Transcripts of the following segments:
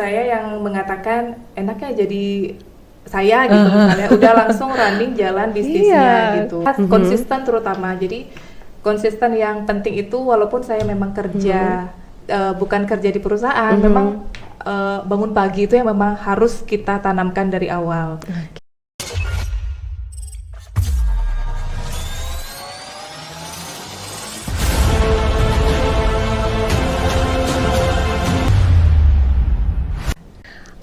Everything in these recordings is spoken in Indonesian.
Saya yang mengatakan enaknya jadi saya gitu misalnya udah langsung running jalan bisnisnya gitu. Konsisten terutama. Jadi konsisten yang penting itu walaupun saya memang kerja bukan kerja di perusahaan, memang bangun pagi itu yang memang harus kita tanamkan dari awal.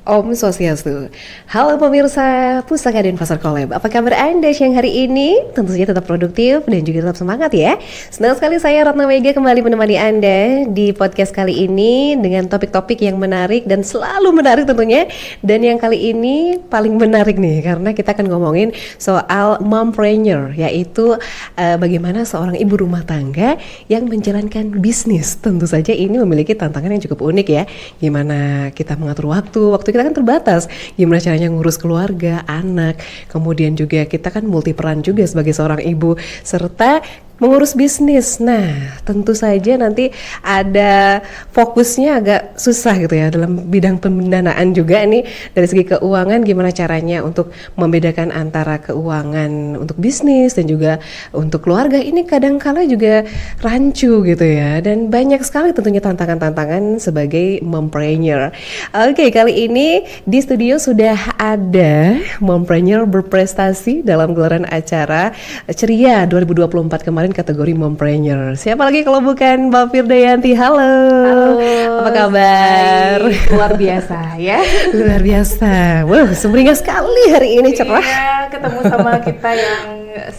Om Swastiastu. Halo pemirsa Pustaka dan Pasar Collab. Apa kabar Anda siang hari ini? Tentu saja tetap produktif dan juga tetap semangat ya. Senang sekali saya Ratna Mega kembali menemani Anda di podcast kali ini dengan topik-topik yang menarik dan selalu menarik tentunya. Dan yang kali ini paling menarik nih karena kita akan ngomongin soal mompreneur, yaitu bagaimana seorang ibu rumah tangga yang menjalankan bisnis. Tentu saja ini memiliki tantangan yang cukup unik ya. Gimana kita mengatur waktu kita kan terbatas, gimana caranya ngurus keluarga, anak, kemudian juga kita kan multi peran juga sebagai seorang ibu, serta mengurus bisnis. Nah, tentu saja nanti ada fokusnya agak susah gitu ya dalam bidang pendanaan juga nih dari segi keuangan, gimana caranya untuk membedakan antara keuangan untuk bisnis dan juga untuk keluarga. Ini kadang-kala juga rancu gitu ya, dan banyak sekali tentunya tantangan-tantangan sebagai mompreneur. Oke, kali ini di studio sudah ada mompreneur berprestasi dalam gelaran acara Ceria 2024 kemarin kategori mompreneur. Siapa lagi kalau bukan Mbak Firdayanti? Halo. Halo. Apa kabar? Baik, luar biasa ya. Luar biasa. Wah, sumringah sekali hari ini, cerah. Iya, ketemu sama kita yang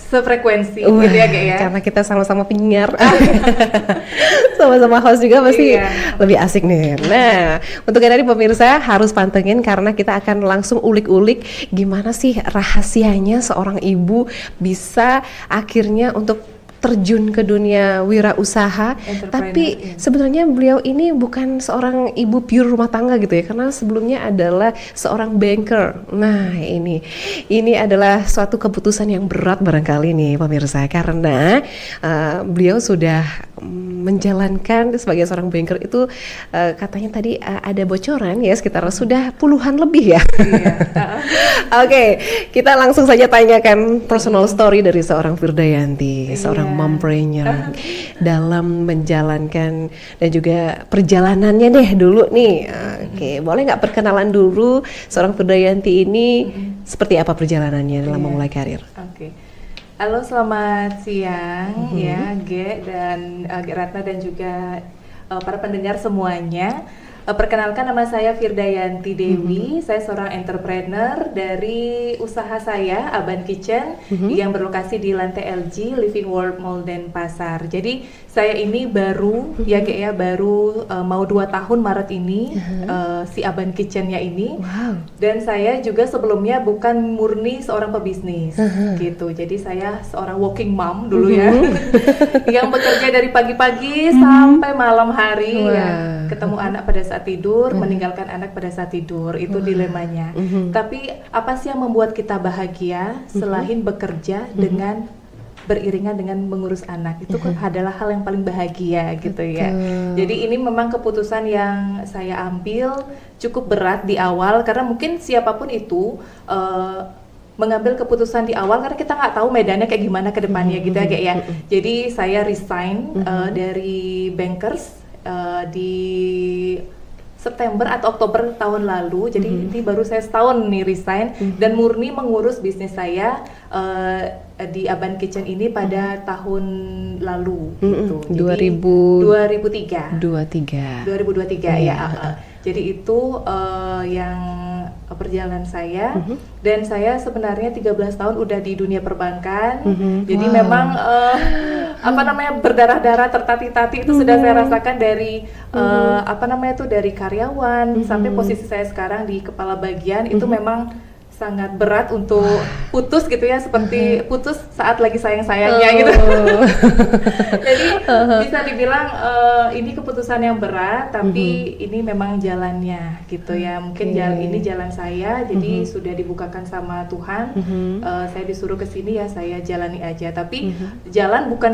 sefrekuensi gitu ya kayak ya. Karena kita sama-sama penyiar. Sama-sama host juga pasti lebih asik nih. Nah, untuk hari pemirsa harus pantengin karena kita akan langsung ulik-ulik gimana sih rahasianya seorang ibu bisa akhirnya untuk terjun ke dunia wirausaha, tapi sebenarnya beliau ini bukan seorang ibu pure rumah tangga gitu ya, karena sebelumnya adalah seorang banker. Nah, ini adalah suatu keputusan yang berat barangkali nih pemirsa, karena beliau sudah menjalankan sebagai seorang banker itu katanya tadi ada bocoran ya sekitar sudah puluhan lebih ya. Oke, kita langsung saja tanyakan personal story dari seorang Firdayanti, seorang mompreneur dalam menjalankan dan juga perjalanannya deh dulu nih. Oke, boleh nggak perkenalan dulu seorang Firdayanti ini seperti apa perjalanannya dalam memulai karir? Oke. Halo, selamat siang ya Ge dan Ge Ratna dan juga para pendengar semuanya. Perkenalkan, nama saya Firdayanti Dewi. Saya seorang entrepreneur dari usaha saya Aban Kitchen yang berlokasi di lantai LG Living World Mall Denpasar. Jadi saya ini baru baru mau 2 tahun Maret ini si Aban Kitchen-nya ini. Dan saya juga sebelumnya bukan murni seorang pebisnis gitu. Jadi saya seorang working mom dulu ya. Yang bekerja dari pagi-pagi sampai malam hari ya, ketemu anak pada saat tidur, meninggalkan anak pada saat tidur, itu dilemanya. Tapi apa sih yang membuat kita bahagia selain bekerja dengan beriringan dengan mengurus anak? Itu adalah hal yang paling bahagia gitu ya. Jadi ini memang keputusan yang saya ambil cukup berat di awal, karena mungkin siapapun itu mengambil keputusan di awal karena kita nggak tahu medannya kayak gimana ke depannya gitu ya kayak ya. Jadi saya resign dari Bankers di September atau Oktober tahun lalu. Jadi ini baru saya setahun nih resign dan murni mengurus bisnis saya di Aban Kitchen ini pada tahun lalu gitu. Jadi 2023 ya. Jadi itu yang perjalanan saya. Dan saya sebenarnya 13 tahun udah di dunia perbankan. Jadi memang berdarah-darah tertati-tati itu sudah saya rasakan dari dari karyawan sampai posisi saya sekarang di kepala bagian. Itu memang sangat berat untuk putus gitu ya, seperti putus saat lagi sayang-sayangnya gitu. Jadi bisa dibilang ini keputusan yang berat, tapi ini memang jalannya gitu ya. Mungkin ini jalan saya, jadi sudah dibukakan sama Tuhan. Saya disuruh ke sini ya, saya jalani aja. Tapi jalan bukan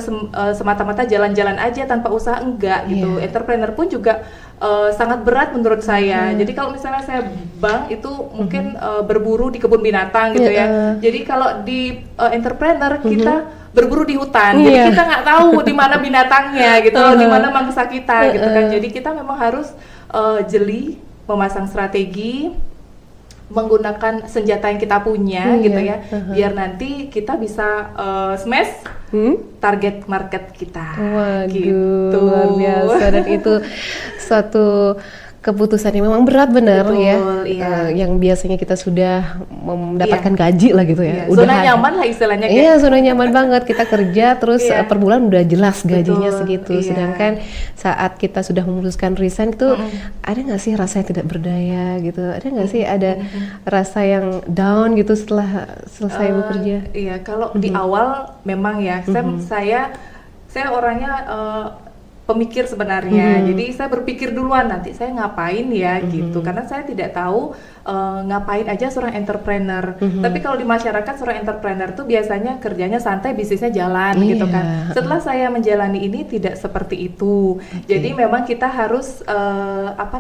semata-mata jalan-jalan aja tanpa usaha, enggak gitu. Entrepreneur pun juga sangat berat menurut saya. Jadi kalau misalnya saya bank itu mungkin berburu di kebun binatang gitu ya. Jadi kalau di entrepreneur kita berburu di hutan. Jadi kita nggak tahu di mana binatangnya gitu, di mana mangsa kita gitu kan. Jadi kita memang harus jeli, memasang strategi, menggunakan senjata yang kita punya gitu ya, biar nanti kita bisa smash target market kita. Waduh, gitu. luar biasa. Dan itu suatu keputusan yang memang berat, benar. Betul, ya. iya. Yang biasanya kita sudah mendapatkan gaji lah gitu ya. Zona nyaman lah istilahnya. Iya, zona nyaman banget. Kita kerja terus per bulan udah jelas gajinya segitu. Iya. Sedangkan saat kita sudah memutuskan resign itu ada nggak sih rasa yang tidak berdaya gitu? Ada nggak sih ada rasa yang down gitu setelah selesai bekerja? Iya, kalau di awal memang ya, saya orangnya pemikir sebenarnya. Jadi saya berpikir duluan nanti saya ngapain ya gitu, karena saya tidak tahu ngapain aja seorang entrepreneur. Tapi kalau di masyarakat seorang entrepreneur tuh biasanya kerjanya santai, bisnisnya jalan gitu kan. Setelah saya menjalani ini tidak seperti itu. Jadi memang kita harus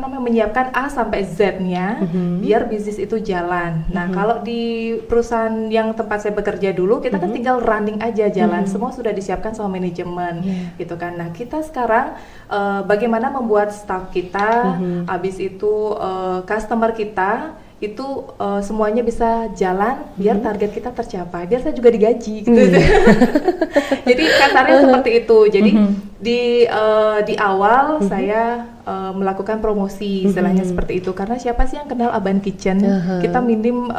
menyiapkan A sampai Z-nya biar bisnis itu jalan. Nah, kalau di perusahaan yang tempat saya bekerja dulu, kita kan tinggal running aja jalan. Semua sudah disiapkan sama manajemen gitu kan. Nah, kita sekarang bagaimana membuat staff kita, habis itu customer kita itu semuanya bisa jalan biar target kita tercapai, biar saya juga digaji gitu. Jadi kasarnya seperti itu. Jadi di awal saya melakukan promosi istilahnya seperti itu, karena siapa sih yang kenal Aban Kitchen? Kita minim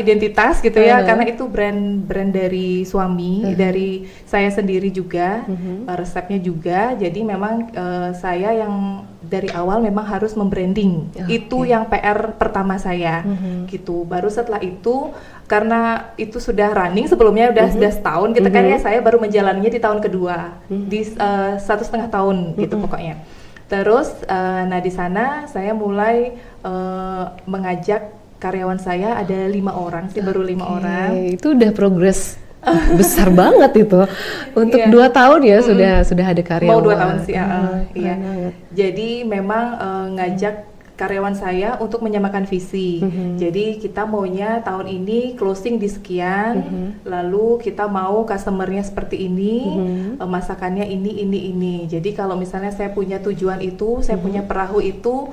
identitas gitu ya, karena itu brand dari suami, dari saya sendiri juga, resepnya juga. Jadi memang saya yang dari awal memang harus membranding. Itu yang PR pertama saya gitu. Baru setelah itu, karena itu sudah running sebelumnya sudah setahun gitu kan ya, saya baru menjalaninya di tahun kedua, di 1,5 tahun gitu pokoknya. Terus nah di sana saya mulai mengajak karyawan saya, ada 5 orang sih, baru 5 orang. Itu udah progres besar banget itu untuk 2 tahun ya. Sudah ada karyawan. Mau 2 tahun sih. Iya. Jadi memang ngajak karyawan saya untuk menyamakan visi. Jadi kita maunya tahun ini closing di sekian, lalu kita mau customernya seperti ini, masakannya ini. Jadi kalau misalnya saya punya tujuan itu, saya punya perahu itu,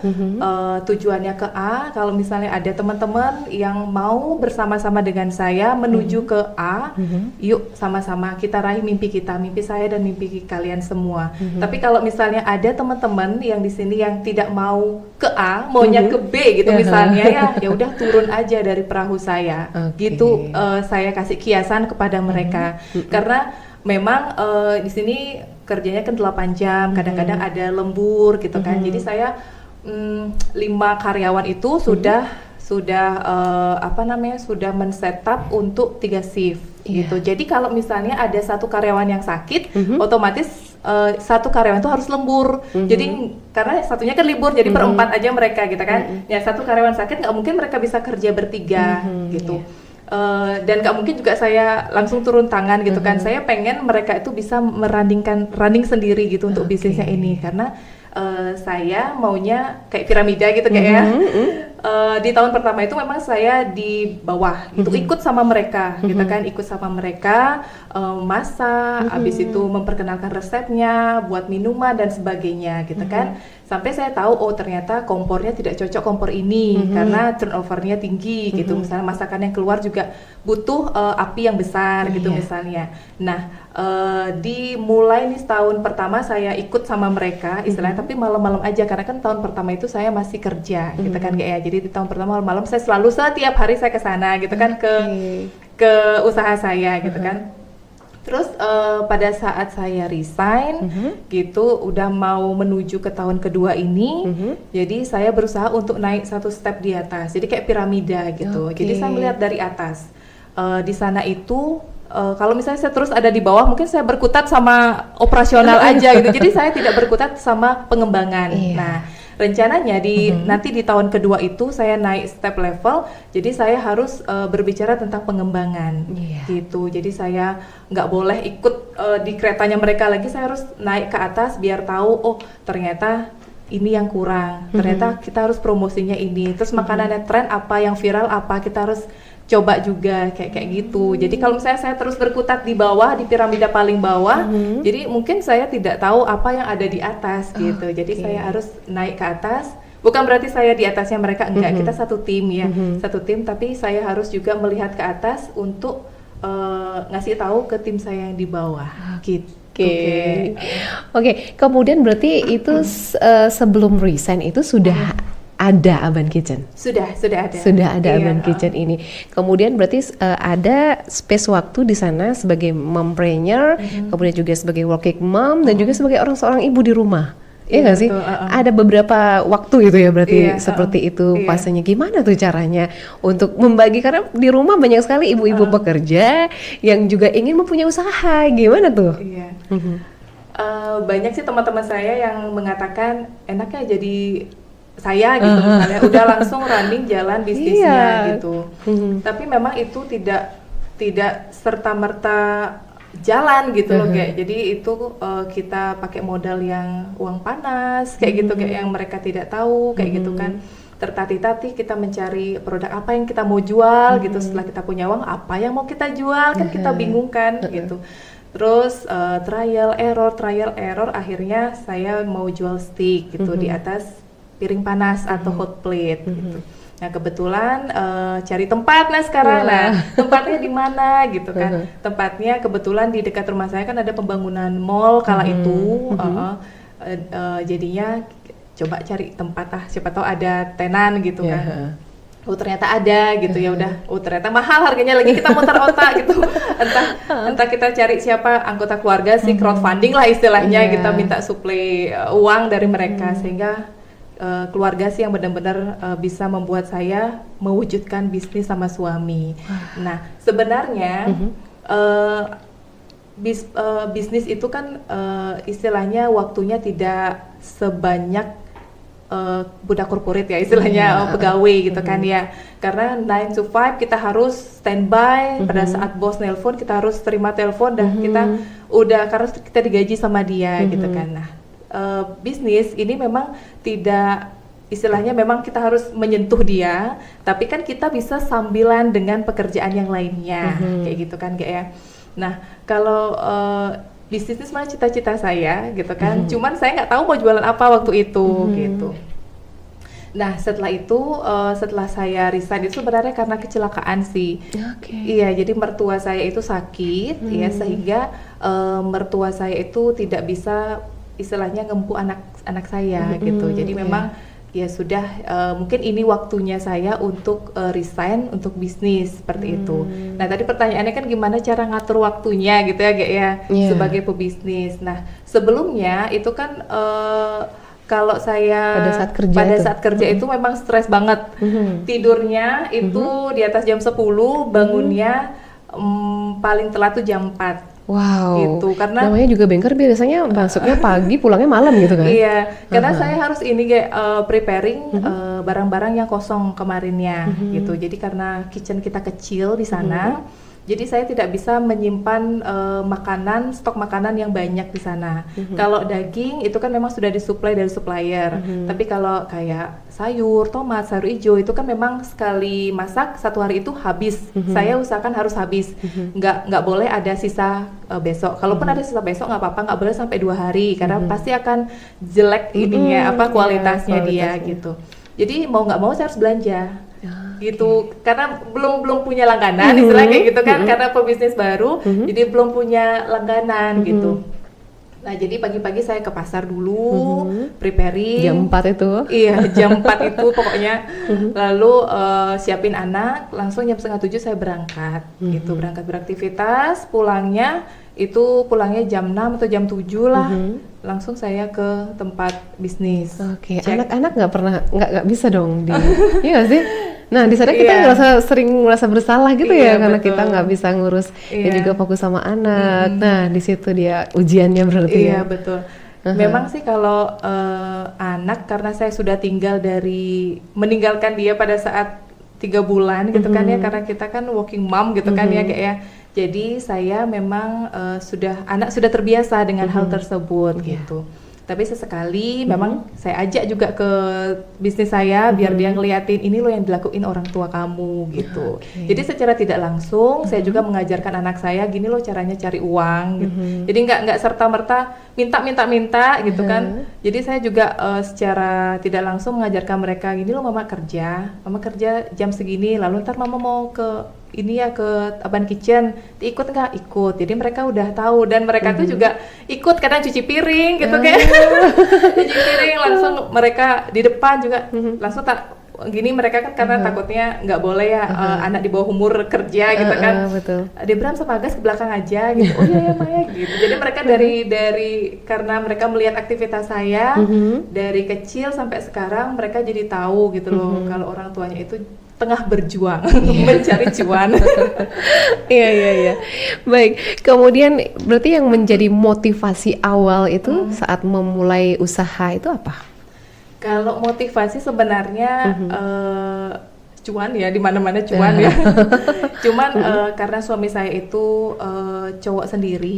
tujuannya ke A. Kalau misalnya ada teman-teman yang mau bersama-sama dengan saya menuju ke A, yuk sama-sama kita raih mimpi kita, mimpi saya dan mimpi kalian semua. Tapi kalau misalnya ada teman-teman yang di sini yang tidak mau ke A, maunya ke B gitu misalnya, ya udah turun aja dari perahu saya. Gitu saya kasih kiasan kepada mereka. Karena memang di sini kerjanya kan 8 jam, kadang-kadang ada lembur gitu kan. Jadi saya 5 karyawan itu sudah men-setup untuk 3 shift gitu. Jadi kalau misalnya ada satu karyawan yang sakit, otomatis satu karyawan itu harus lembur. Jadi karena satunya kan libur, jadi per-4 aja mereka gitu kan. Ya satu karyawan sakit nggak mungkin mereka bisa kerja bertiga gitu. Dan nggak mungkin juga saya langsung turun tangan gitu kan. Saya pengen mereka itu bisa running sendiri gitu untuk bisnisnya ini, karena saya maunya kayak piramida gitu kayak di tahun pertama itu memang saya di bawah gitu, ikut sama mereka gitu kan, ikut sama mereka masak, habis itu memperkenalkan resepnya, buat minuman dan sebagainya gitu kan, sampai saya tahu oh ternyata kompornya tidak cocok kompor ini karena turnovernya tinggi gitu, misalnya masakan yang keluar juga butuh api yang besar gitu misalnya. Nah dimulai nih tahun pertama saya ikut sama mereka istilahnya, tapi malam-malam aja karena kan tahun pertama itu saya masih kerja gitu kan kayak ya. Jadi di tahun pertama malam-malam saya selalu setiap hari saya ke sana gitu kan, ke usaha saya gitu kan. Terus pada saat saya resign gitu, udah mau menuju ke tahun kedua ini, jadi saya berusaha untuk naik satu step di atas. Jadi kayak piramida gitu. Jadi saya melihat dari atas. Di sana itu kalau misalnya saya terus ada di bawah, mungkin saya berkutat sama operasional aja gitu. Jadi saya tidak berkutat sama pengembangan. Nah, rencananya nanti di tahun kedua itu saya naik step level, jadi saya harus berbicara tentang pengembangan gitu. Jadi saya nggak boleh ikut di keretanya mereka lagi, saya harus naik ke atas biar tahu, oh ternyata ini yang kurang, ternyata kita harus promosinya ini, terus makanannya tren apa, yang viral apa, kita harus coba juga kayak gitu. Jadi kalau misalnya saya terus berkutat di bawah, di piramida paling bawah, jadi mungkin saya tidak tahu apa yang ada di atas gitu. Jadi saya harus naik ke atas. Bukan berarti saya di atasnya mereka, enggak. Kita satu tim ya, satu tim. Tapi saya harus juga melihat ke atas untuk ngasih tahu ke tim saya yang di bawah. Gitu. Oke. Kemudian berarti itu sebelum resign itu sudah ada Aban Kitchen? Sudah ada. Sudah ada Aban Kitchen ini. Kemudian berarti ada space waktu di sana sebagai mompreneur, kemudian juga sebagai working mom, dan juga sebagai seorang ibu di rumah. Iya nggak sih? Ada beberapa waktu itu ya berarti seperti itu fasenya. Gimana tuh caranya untuk membagi, karena di rumah banyak sekali ibu-ibu pekerja yang juga ingin mempunyai usaha. Gimana tuh? Banyak sih teman-teman saya yang mengatakan enaknya jadi saya gitu, misalnya udah langsung running jalan bisnisnya gitu. Tapi memang itu tidak serta-merta jalan gitu loh, kayak jadi itu kita pakai modal yang uang panas kayak gitu, kayak yang mereka tidak tahu kayak gitu kan. Tertatih-tatih kita mencari produk apa yang kita mau jual gitu. Setelah kita punya uang, apa yang mau kita jual kan kita bingung kan gitu. Terus trial error, akhirnya saya mau jual steak gitu di atas piring panas atau hot plate gitu. Nah kebetulan cari tempat sekarang. Nah tempatnya di mana gitu kan? Tempatnya kebetulan di dekat rumah saya kan ada pembangunan mall kala itu. Jadinya coba cari tempat siapa tahu ada tenan gitu kan. Oh ternyata ada gitu, ya udah. Oh ternyata mahal harganya, lagi kita muter otak gitu. Entah kita cari siapa anggota keluarga sih, crowdfunding lah istilahnya, kita minta suplai uang dari mereka sehingga keluarga sih yang benar-benar bisa membuat saya mewujudkan bisnis sama suami. Nah sebenarnya bisnis itu kan istilahnya waktunya tidak sebanyak budak korporat ya istilahnya, pegawai gitu kan ya, karena 9 to 5 kita harus standby. Pada saat bos nelpon kita harus terima telepon, dan kita udah karena kita digaji sama dia gitu kan. Nah bisnis ini memang tidak, istilahnya memang kita harus menyentuh dia, tapi kan kita bisa sambilan dengan pekerjaan yang lainnya kayak gitu kan kayak ya. Nah kalau bisnis itu sebenarnya cita-cita saya gitu kan, cuman saya nggak tahu mau jualan apa waktu itu gitu. Nah setelah itu setelah saya resign itu sebenarnya karena kecelakaan sih. Iya, jadi mertua saya itu sakit ya, sehingga mertua saya itu tidak bisa istilahnya ngempu anak saya gitu. Jadi memang ya sudah mungkin ini waktunya saya untuk resign untuk bisnis seperti itu. Nah tadi pertanyaannya kan gimana cara ngatur waktunya gitu ya Gek ya, sebagai pebisnis. Nah sebelumnya itu kan kalau saya pada saat kerja itu memang stres banget. Tidurnya itu di atas jam 10, bangunnya paling telat tuh jam 4. Wow, gitu, karena namanya juga banker biasanya masuknya pagi, pulangnya malam gitu kan? Iya, karena saya harus ini kayak preparing barang-barang yang kosong kemarinnya gitu. Jadi karena kitchen kita kecil di sana, jadi saya tidak bisa menyimpan stok makanan yang banyak di sana. Kalau daging itu kan memang sudah disuplai dari supplier, tapi kalau kayak sayur, tomat, sayur hijau itu kan memang sekali masak satu hari itu habis. Saya usahakan harus habis, nggak boleh ada sisa besok. Kalaupun ada sisa besok nggak apa-apa, nggak boleh sampai 2 hari karena pasti akan jelek ininya kualitasnya dia gitu. Jadi mau nggak mau saya harus belanja. Gitu, karena belum punya langganan istilahnya kayak gitu kan, karena pebisnis baru jadi belum punya langganan gitu. Nah, jadi pagi-pagi saya ke pasar dulu, preparing. Jam 4 itu? Iya, jam 4 itu pokoknya. Lalu siapin anak, langsung jam setengah 7 saya berangkat. Gitu, berangkat beraktivitas, pulangnya jam 6 atau jam 7 lah. Langsung saya ke tempat bisnis. Oke, Cek. anak-anak nggak bisa dong iya nggak sih? Nah di sana kita Iya. sering merasa bersalah gitu Iya, ya karena betul. kita nggak bisa ngurus dan Iya. juga fokus sama anak. Nah di situ dia ujiannya berarti Iya, ya. betul. Memang sih kalau anak, karena saya sudah meninggalkan dia pada saat 3 bulan gitu kan ya, karena kita kan working mom gitu kan ya kayak ya. Jadi saya memang anak sudah terbiasa dengan hal tersebut gitu. Tapi sesekali memang saya ajak juga ke bisnis saya biar dia ngeliatin ini loh yang dilakuin orang tua kamu gitu. Jadi secara tidak langsung saya juga mengajarkan anak saya gini loh caranya cari uang gitu. Jadi nggak serta-merta minta gitu kan. Jadi saya juga secara tidak langsung mengajarkan mereka gini loh mama kerja jam segini, lalu ntar mama mau ke ini ya ke Aban Kitchen, ikut nggak? Ikut. Jadi mereka udah tahu dan mereka tuh juga ikut kadang cuci piring gitu kayak cuci piring langsung mereka di depan juga langsung tak gini mereka kan karena takutnya nggak boleh ya anak di bawah umur kerja gitu kan. Betul. Debram sama Agas ke belakang aja gitu. Oh iya ya Maya gitu. Jadi mereka dari karena mereka melihat aktivitas saya dari kecil sampai sekarang mereka jadi tahu gitu loh kalau orang tuanya itu tengah berjuang mencari cuan. Iya. Baik, kemudian berarti yang menjadi motivasi awal itu saat memulai usaha itu apa? Kalau motivasi sebenarnya cuan ya, di mana-mana cuan ya. Cuman karena suami saya itu cowok sendiri,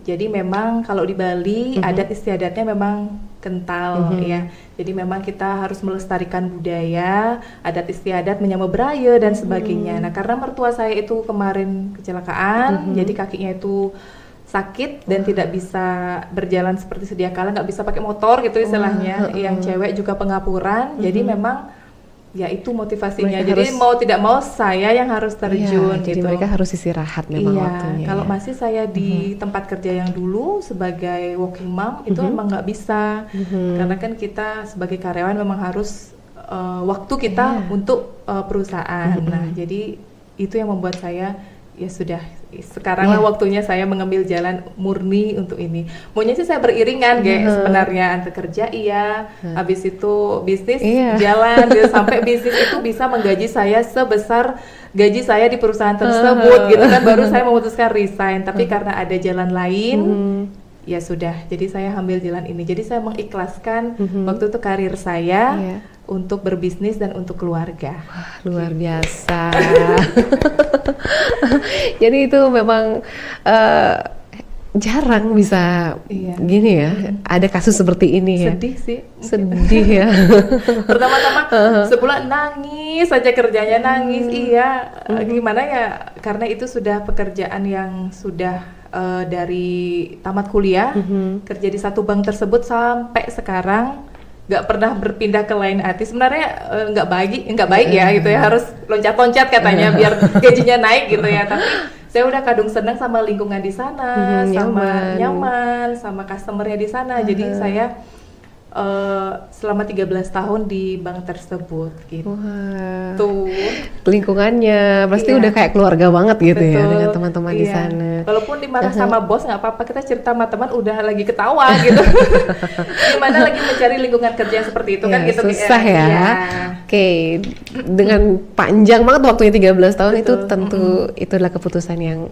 jadi memang kalau di Bali adat istiadatnya memang kental ya. Jadi memang kita harus melestarikan budaya, adat istiadat menyambut beraya dan sebagainya. Nah, karena mertua saya itu kemarin kecelakaan, jadi kakinya itu sakit dan tidak bisa berjalan seperti sedia kala, nggak bisa pakai motor gitu istilahnya. Yang cewek juga pengapuran, jadi memang ya itu motivasinya. Mereka jadi harus, mau tidak mau saya yang harus terjun jadi gitu. mereka harus istirahat memang waktunya. Kalau ya. masih saya di tempat kerja yang dulu sebagai working mom itu emang nggak bisa, karena kan kita sebagai karyawan memang harus waktu kita untuk perusahaan. Nah, jadi itu yang membuat saya ya sudah sekaranglah waktunya saya mengambil jalan murni untuk ini. Maunya sih saya beriringan sebenarnya antara kerja habis itu bisnis jalan gitu, sampai bisnis itu bisa menggaji saya sebesar gaji saya di perusahaan tersebut gitu kan, baru saya memutuskan resign. Tapi karena ada jalan lain ya sudah, jadi saya ambil jalan ini. Jadi saya mengikhlaskan waktu itu karir saya untuk berbisnis dan untuk keluarga. Wah, luar biasa. Jadi itu memang jarang bisa gini ya. Ada kasus seperti ini ya. Sedih sih. Sedih ya. Pertama-tama sebulan nangis saja kerjanya nangis. Gimana ya? Karena itu sudah pekerjaan yang sudah dari tamat kuliah, kerja di satu bank tersebut sampai sekarang nggak pernah berpindah ke lain artis. Sebenarnya nggak baik ya gitu ya, harus loncat-loncat katanya biar gajinya naik gitu ya. Tapi saya udah kadung senang sama lingkungan di sana, sama nyaman, sama customernya di sana. Jadi saya selama 13 tahun di bank tersebut gitu. Wah. Tuh. Lingkungannya pasti udah kayak keluarga banget gitu ya dengan teman-teman di sana. Walaupun dimarah sama bos nggak apa-apa, kita cerita sama teman udah lagi ketawa gitu. Gimana lagi mencari lingkungan kerja yang seperti itu kan gitu. Susah ya. Oke, dengan panjang banget waktunya 13 tahun itu tentu itu adalah keputusan yang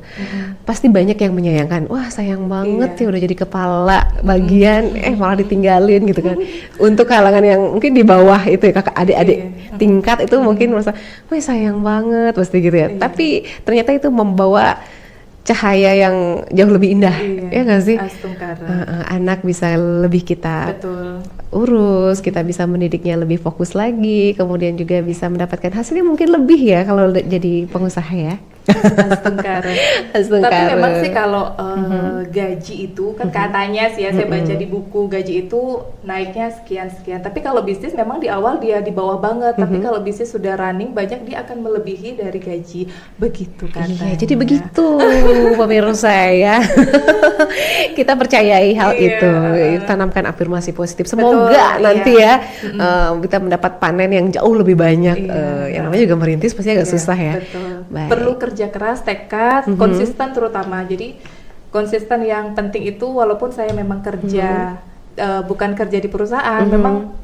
pasti banyak yang menyayangkan. Wah, sayang banget ya udah jadi kepala bagian malah ditinggalin gitu kan. Untuk kalangan yang mungkin di bawah itu ya, kakak adik-adik tingkat itu mungkin merasa, wah sayang banget pasti gitu ya. Tapi ternyata itu membawa cahaya yang jauh lebih indah, ya nggak sih? Anak bisa lebih kita urus, kita bisa mendidiknya lebih fokus lagi, kemudian juga bisa mendapatkan hasilnya mungkin lebih ya kalau jadi pengusaha ya. Astungkara. Tapi Astungkara. memang sih kalau gaji itu kan katanya sih ya, saya baca di buku gaji itu naiknya sekian-sekian. Tapi kalau bisnis memang di awal dia di bawah banget. Tapi kalau bisnis sudah running banyak dia akan melebihi dari gaji. Begitu katanya. Iya, jadi begitu pemirsa ya. Kita percayai hal itu, tanamkan afirmasi positif. Semoga Betul, nanti ya kita mendapat panen yang jauh lebih banyak. Yang namanya juga merintis pasti agak susah ya. Betul. Baik. Perlu kerja keras, tekad, konsisten terutama. Jadi konsisten yang penting itu walaupun saya memang kerja bukan kerja di perusahaan, memang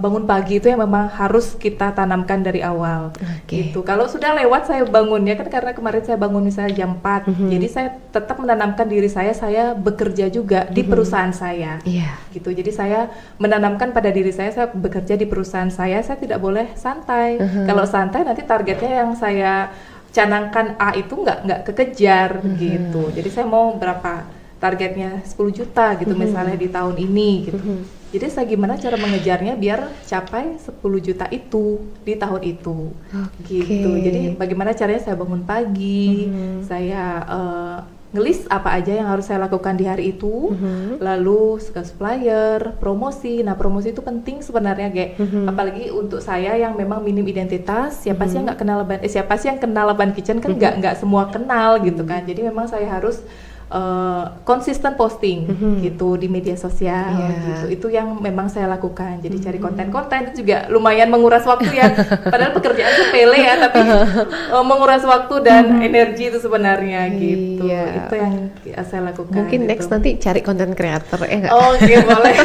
bangun pagi itu yang memang harus kita tanamkan dari awal. Gitu. Kalau sudah lewat saya bangunnya kan karena kemarin saya bangun misalnya jam 4. Jadi saya tetap menanamkan diri saya bekerja juga di perusahaan saya. Gitu. Jadi saya menanamkan pada diri saya bekerja di perusahaan saya tidak boleh santai. Kalau santai nanti targetnya yang saya canangkan A itu nggak kekejar gitu. Jadi saya mau berapa targetnya 10 juta gitu misalnya di tahun ini gitu. Jadi saya gimana cara mengejarnya biar capai 10 juta itu di tahun itu gitu. Jadi bagaimana caranya saya bangun pagi, saya ngelis apa aja yang harus saya lakukan di hari itu, lalu ke supplier, promosi. Nah promosi itu penting sebenarnya, apalagi untuk saya yang memang minim identitas. Siapa sih yang nggak kenal siapa sih yang kenal Laban Kitchen kan nggak semua kenal gitu kan. Jadi memang saya harus konsisten posting gitu di media sosial gitu. Itu yang memang saya lakukan. Jadi cari konten-konten itu juga lumayan menguras waktu ya. Padahal pekerjaan sepele ya, tapi menguras waktu dan energi itu sebenarnya gitu. Itu yang saya lakukan. Mungkin gitu. next nanti cari konten kreator ya nggak? Oke, boleh.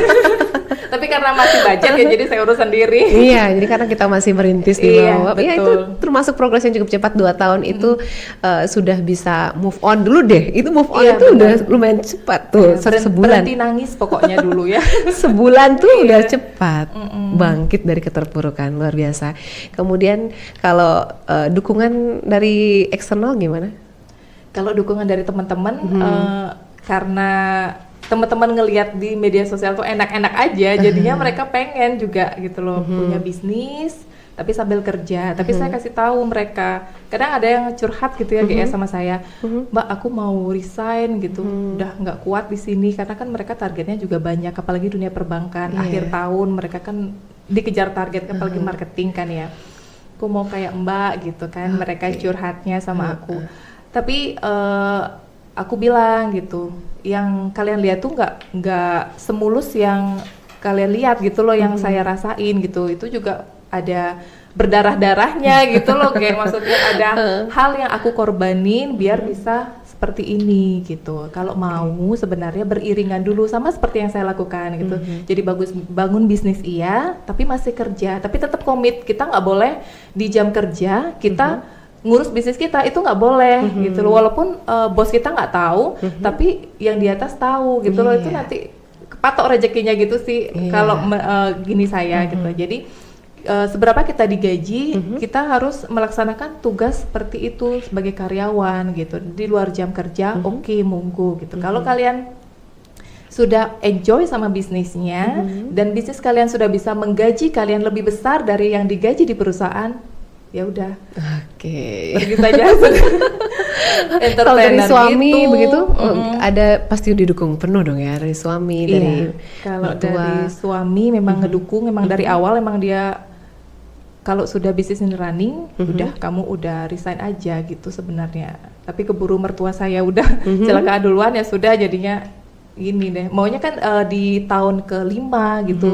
Tapi karena masih budget ya jadi saya urus sendiri. Iya, jadi karena kita masih merintis di bawah. Iya, itu termasuk progres yang cukup cepat. 2 tahun itu sudah bisa move on dulu deh. Itu move on itu udah lumayan cepat tuh, sebulan. Berhenti nangis pokoknya dulu ya. Sebulan tuh udah cepat bangkit dari keterpurukan, luar biasa. Kemudian kalau dukungan dari eksternal gimana? Kalau dukungan dari teman-teman karena teman-teman ngelihat di media sosial tuh enak-enak aja, jadinya mereka pengen juga gitu loh punya bisnis tapi sambil kerja. Tapi saya kasih tahu mereka, kadang ada yang curhat gitu ya GS sama saya, Mbak aku mau resign gitu, udah nggak kuat di sini karena kan mereka targetnya juga banyak, apalagi dunia perbankan akhir tahun mereka kan dikejar target apalagi marketing kan ya. Aku mau kayak Mbak gitu kan, mereka curhatnya sama aku. Tapi aku bilang gitu, yang kalian lihat tuh nggak semulus yang kalian lihat gitu loh, yang saya rasain gitu. Itu juga ada berdarah-darahnya gitu loh, kayak maksudnya ada hal yang aku korbanin biar bisa seperti ini gitu. Kalau mau sebenarnya beriringan dulu sama seperti yang saya lakukan gitu. Jadi bagus bangun bisnis iya, tapi masih kerja, tapi tetap komit. Kita nggak boleh di jam kerja kita ngurus bisnis kita, itu nggak boleh gitu loh. Walaupun bos kita nggak tahu, tapi yang di atas tahu gitu loh. Itu nanti kepatok rezekinya gitu sih. Kalau gini saya gitu. Jadi seberapa kita digaji, kita harus melaksanakan tugas seperti itu sebagai karyawan gitu. Di luar jam kerja, oke, monggo gitu. Kalau kalian sudah enjoy sama bisnisnya dan bisnis kalian sudah bisa menggaji kalian lebih besar dari yang digaji di perusahaan, ya udah. Pergi saja. Kalau dari suami gitu. Begitu, ada pasti didukung penuh dong ya dari suami, dari kalau dari suami memang ngedukung, memang dari awal memang dia kalau sudah bisnis ini running, udah kamu udah resign aja gitu sebenarnya. Tapi keburu mertua saya udah celakaan duluan ya sudah, jadinya gini deh. Maunya kan di tahun ke-5 gitu,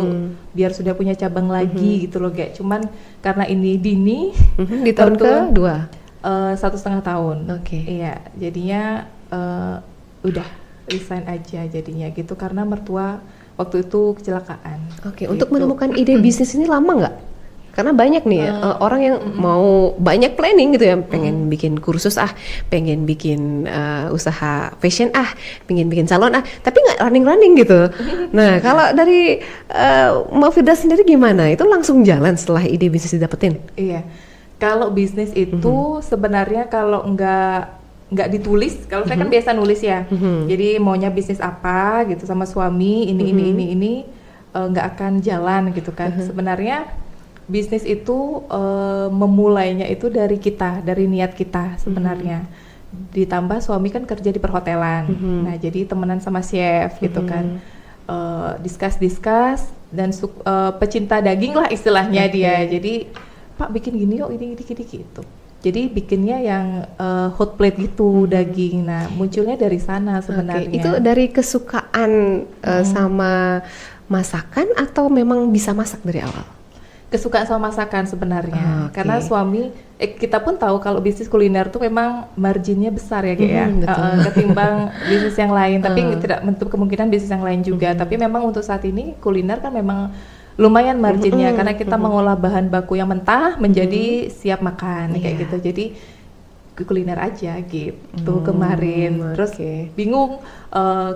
biar sudah punya cabang lagi gitu loh, kayak cuman karena ini dini di tahun ke-2 1,5 tahun. Iya, jadinya udah resign aja jadinya gitu karena mertua waktu itu kecelakaan. Untuk menemukan ide bisnis ini lama nggak? Karena banyak nih orang yang mau banyak planning gitu ya, pengen bikin kursus pengen bikin usaha fashion pengen bikin salon tapi nggak running gitu. Nah kalau dari Mbak Firda sendiri gimana? Itu langsung jalan setelah ide bisnis didapetin? Iya, kalau bisnis itu sebenarnya kalau nggak ditulis, kalau saya kan biasa nulis ya. Jadi maunya bisnis apa gitu sama suami, ini nggak akan jalan gitu kan. Sebenarnya bisnis itu memulainya itu dari kita, dari niat kita sebenarnya. Ditambah suami kan kerja di perhotelan, nah jadi temenan sama chef gitu kan, discuss dan pecinta daging lah istilahnya dia. Jadi Pak bikin gini yuk, ini gitu. Jadi bikinnya yang hot plate gitu daging. Nah munculnya dari sana sebenarnya. Itu dari kesukaan sama masakan atau memang bisa masak dari awal? Kesukaan sama masakan sebenarnya. Karena suami kita pun tahu kalau bisnis kuliner tuh memang marginnya besar ya kayak ketimbang bisnis yang lain. Tapi tidak menutup kemungkinan bisnis yang lain juga. Tapi memang untuk saat ini kuliner kan memang lumayan marginnya karena kita mengolah bahan baku yang mentah menjadi siap makan kayak gitu. Jadi kuliner aja gitu kemarin. Terus bingung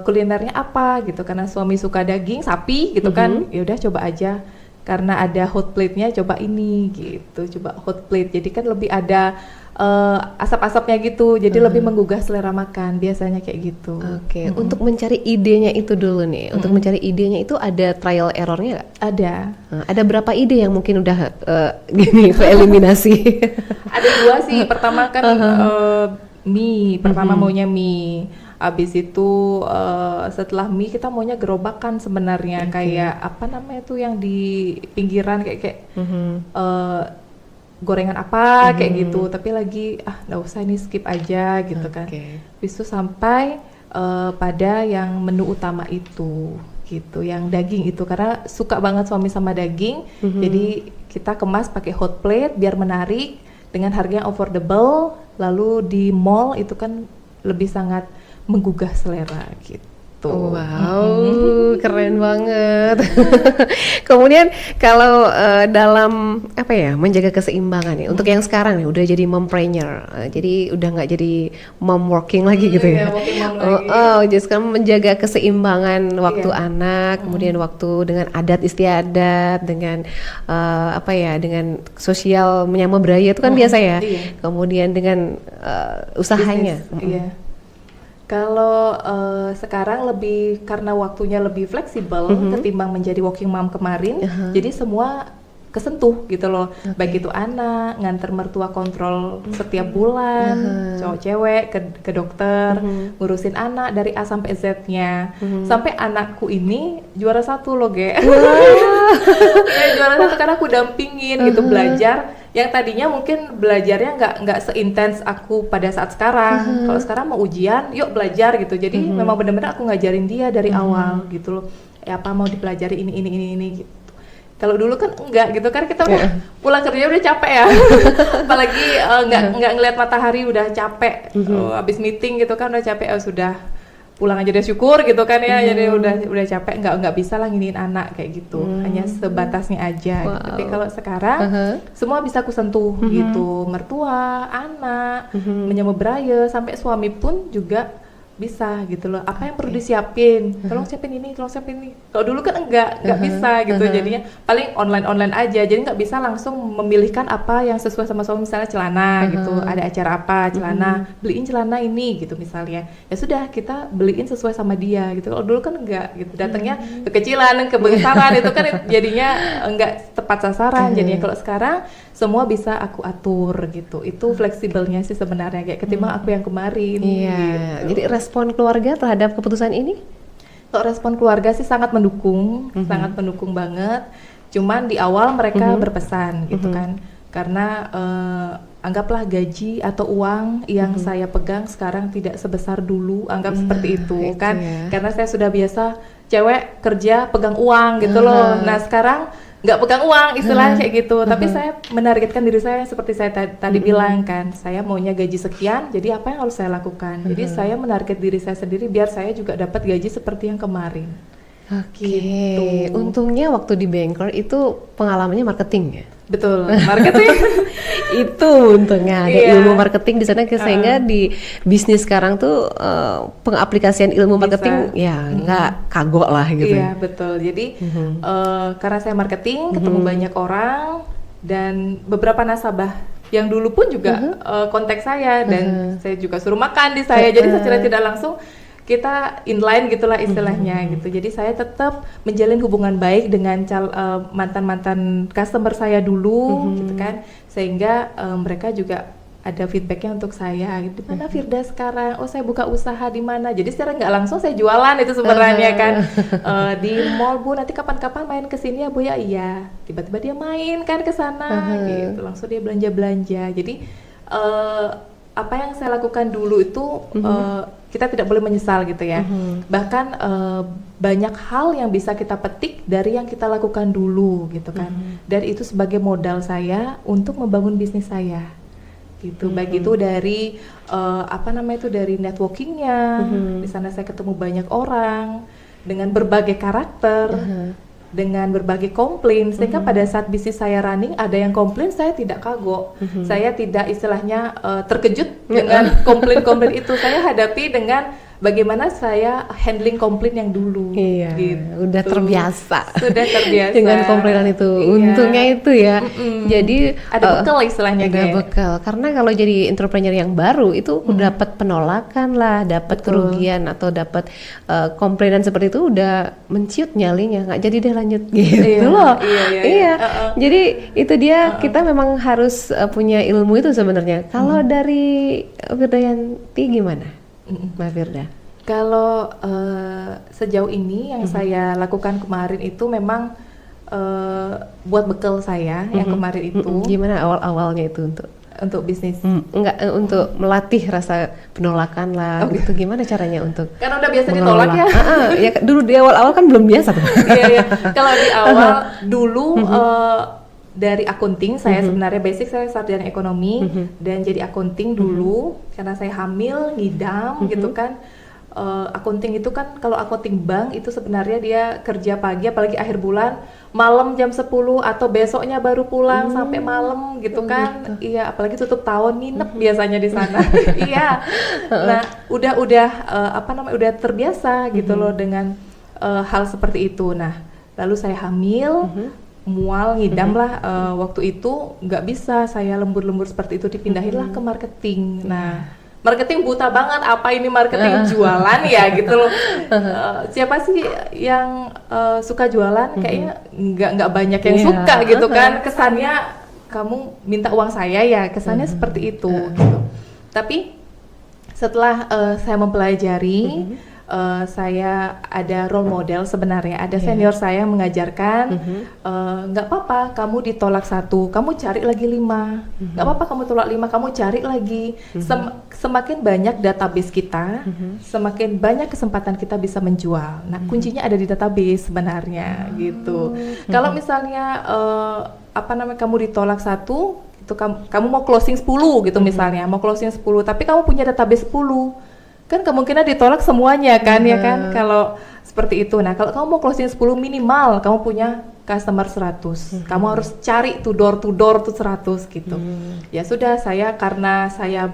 kulinernya apa gitu karena suami suka daging sapi gitu kan. Ya udah coba aja. Karena ada hot plate-nya coba ini gitu, coba hot plate. Jadi kan lebih ada asap-asapnya gitu, jadi lebih menggugah selera makan biasanya kayak gitu. Untuk mencari idenya itu dulu nih, untuk mencari idenya itu ada trial errornya nggak? Ada. Ada berapa ide yang mungkin udah gini tereliminasi? Ada 2 sih, pertama kan mie, pertama maunya mie. Abis itu setelah mie kita maunya gerobakan sebenarnya kayak apa namanya tuh yang di pinggiran kayak gorengan apa kayak gitu, tapi lagi nggak usah ini skip aja gitu kan. Abis itu sampai pada yang menu utama itu gitu, yang daging itu karena suka banget suami sama daging, jadi kita kemas pakai hot plate biar menarik dengan harga yang affordable, lalu di mall itu kan lebih sangat menggugah selera gitu. Wow, keren banget. Kemudian kalau dalam apa ya menjaga keseimbangan ya, untuk yang sekarang nih udah jadi mompreneur, jadi udah nggak jadi mom working lagi gitu ya. Jadi sekarang menjaga keseimbangan waktu anak, kemudian waktu dengan adat istiadat, dengan apa ya, dengan sosial menyama beraya itu kan biasa ya. Kemudian dengan usahanya. Kalau sekarang lebih karena waktunya lebih fleksibel ketimbang menjadi working mom kemarin, jadi semua kesentuh gitu loh, baik itu anak, nganter mertua kontrol setiap bulan, cowok cewek ke dokter, ngurusin anak dari A sampai Z-nya, sampai anakku ini juara 1 loh juara 1 karena aku dampingin gitu belajar. Yang tadinya mungkin belajarnya nggak seintens aku pada saat sekarang. Kalau sekarang mau ujian, yuk belajar gitu. Jadi memang benar-benar aku ngajarin dia dari awal gitu loh. Ya apa mau dipelajari ini gitu. Kalau dulu kan enggak gitu kan, kita udah pulang kerja udah capek ya. Apalagi nggak ngeliat matahari udah capek. Habis meeting gitu kan udah capek, sudah pulang aja udah syukur gitu kan ya. Jadi udah capek, nggak bisa lah nginiin anak kayak gitu. Hanya sebatasnya aja. Gitu. Tapi kalau sekarang semua bisa aku sentuh gitu. Mertua, anak, menyambut beraya, sampai suami pun juga bisa gitu loh. Apa yang perlu disiapin? Tolong siapin ini, tolong siapin ini. Kalau dulu kan enggak bisa gitu. Jadinya paling online aja. Jadi nggak bisa langsung memilihkan apa yang sesuai sama suami, misalnya celana gitu. Ada acara apa, celana, beliin celana ini gitu misalnya. Ya sudah, kita beliin sesuai sama dia gitu. Kalau dulu kan enggak gitu. Datangnya kekecilan, kebesaran itu kan jadinya enggak tepat sasaran. Jadinya kalau sekarang semua bisa aku atur gitu. Itu fleksibelnya sih sebenarnya kayak ketimbang aku yang kemarin. Gitu. Jadi respon keluarga terhadap keputusan ini? Kalau respon keluarga sih sangat mendukung, sangat mendukung banget. Cuman di awal mereka berpesan gitu kan. Karena anggaplah gaji atau uang yang saya pegang sekarang tidak sebesar dulu, anggap seperti itu kan. Karena saya sudah biasa cewek kerja pegang uang gitu loh. Nah sekarang nggak pegang uang istilahnya kayak gitu, tapi saya menargetkan diri saya seperti saya tadi bilang kan, saya maunya gaji sekian, jadi apa yang harus saya lakukan? Jadi saya menarget diri saya sendiri biar saya juga dapat gaji seperti yang kemarin. Gitu. Untungnya waktu di Banker itu pengalamannya marketing ya. Betul, marketing. Itu untungnya ada ilmu marketing di sana, sehingga di bisnis sekarang tuh pengaplikasian ilmu marketing nggak kagok lah gitu. Iya betul. Jadi karena saya marketing, ketemu banyak orang dan beberapa nasabah yang dulu pun juga kontak saya dan saya juga suruh makan di saya. Jadi secara tidak langsung kita inline gitulah istilahnya gitu. Jadi saya tetap menjalin hubungan baik dengan mantan-mantan customer saya dulu gitu kan, sehingga mereka juga ada feedbacknya untuk saya. Di mana Firda sekarang? Oh, saya buka usaha di mana? Jadi secara nggak langsung saya jualan itu sebenarnya kan. Di mall, Bu, nanti kapan-kapan main ke sini ya, Bu ya. Iya. Tiba-tiba dia main kan ke sana gitu. Langsung dia belanja-belanja. Jadi apa yang saya lakukan dulu itu kita tidak boleh menyesal gitu ya. Bahkan banyak hal yang bisa kita petik dari yang kita lakukan dulu gitu kan. Dan itu sebagai modal saya untuk membangun bisnis saya. Gitu. Baik itu dari dari networkingnya. Di sana saya ketemu banyak orang dengan berbagai karakter. Dengan berbagai komplain, sehingga pada saat bisnis saya running ada yang komplain, saya tidak kagok, saya tidak istilahnya terkejut dengan komplain-komplain itu. Saya hadapi dengan bagaimana saya handling komplain yang dulu. Iya, gitu. Udah terbiasa dengan komplainan itu. Iya. Untungnya itu ya. Jadi ada bekal istilahnya. Ada bekal, karena kalau jadi entrepreneur yang baru itu dapat penolakan lah, dapat kerugian atau dapat komplainan seperti itu, udah menciut nyalinya, nggak jadi deh lanjut gitu loh. Iya. Jadi itu dia, kita memang harus punya ilmu itu sebenarnya. Kalau dari Firdayanti gimana, Mbak Firda? Kalau sejauh ini yang saya lakukan kemarin itu memang buat bekal saya yang kemarin itu. Gimana awal-awalnya itu untuk bisnis? Enggak, untuk melatih rasa penolakan lah gitu. Gimana caranya untuk karena udah biasa ditolak ya? Ya dulu di awal-awal kan belum biasa tuh. Iya. Kalau di awal dulu dari akunting, saya sebenarnya basic saya sarjana ekonomi dan jadi akunting dulu karena saya hamil, ngidam gitu kan. Akunting itu kan, kalau akunting bank itu sebenarnya dia kerja pagi apalagi akhir bulan, malam jam 10 atau besoknya baru pulang sampai malam gitu kan. Iya, apalagi tutup tahun nginep biasanya di sana. Iya. Nah, udah terbiasa gitu loh dengan hal seperti itu. Nah, lalu saya hamil, mual, ngidam lah, waktu itu nggak bisa saya lembur-lembur seperti itu, dipindahinlah ke marketing. Nah, marketing buta banget, apa ini marketing jualan ya gitu loh. Siapa sih yang suka jualan? Kayaknya nggak banyak yang suka gitu kan. Kesannya kamu minta uang saya ya, kesannya seperti itu gitu. Tapi setelah saya mempelajari, saya ada role model sebenarnya, ada senior saya yang mengajarkan, nggak apa-apa kamu ditolak 1, kamu cari lagi 5, nggak apa-apa kamu tolak 5, kamu cari lagi. Semakin banyak database kita, semakin banyak kesempatan kita bisa menjual. Nah, kuncinya ada di database sebenarnya gitu. Kalau misalnya kamu ditolak 1, itu kamu mau closing 10 gitu misalnya, mau closing 10, tapi kamu punya database 10, kan kemungkinan ditolak semuanya kan, ya kan, kalau seperti itu. Nah, kalau kamu mau closing 10 minimal kamu punya customer 100, kamu harus cari tuh door to door tuh 100 gitu. Ya sudah, karena saya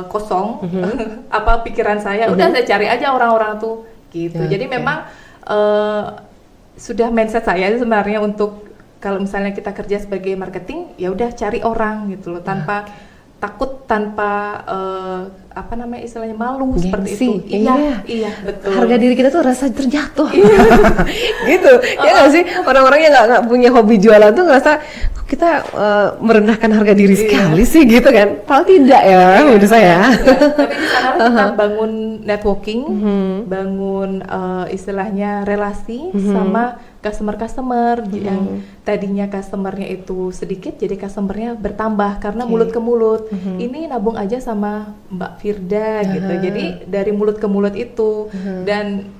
kosong pikiran saya, udah saya cari aja orang-orang tuh gitu. Jadi memang sudah mindset saya sebenarnya untuk kalau misalnya kita kerja sebagai marketing, ya udah cari orang gitu loh, tanpa takut, tanpa istilahnya malu. Gengsi, seperti itu. Iya, betul. Harga diri kita tuh rasa terjatuh. Gitu. Ya nggak sih? Orang-orang yang nggak punya hobi jualan tuh ngerasa kok kita merendahkan harga diri sekali sih gitu kan. Padahal tidak ya, menurut saya. Tapi di sana kita bangun networking, bangun istilahnya relasi sama customer yang tadinya customernya itu sedikit, jadi customernya bertambah karena mulut ke mulut. Ini nabung aja sama Mbak Firda gitu. Jadi dari mulut ke mulut itu, dan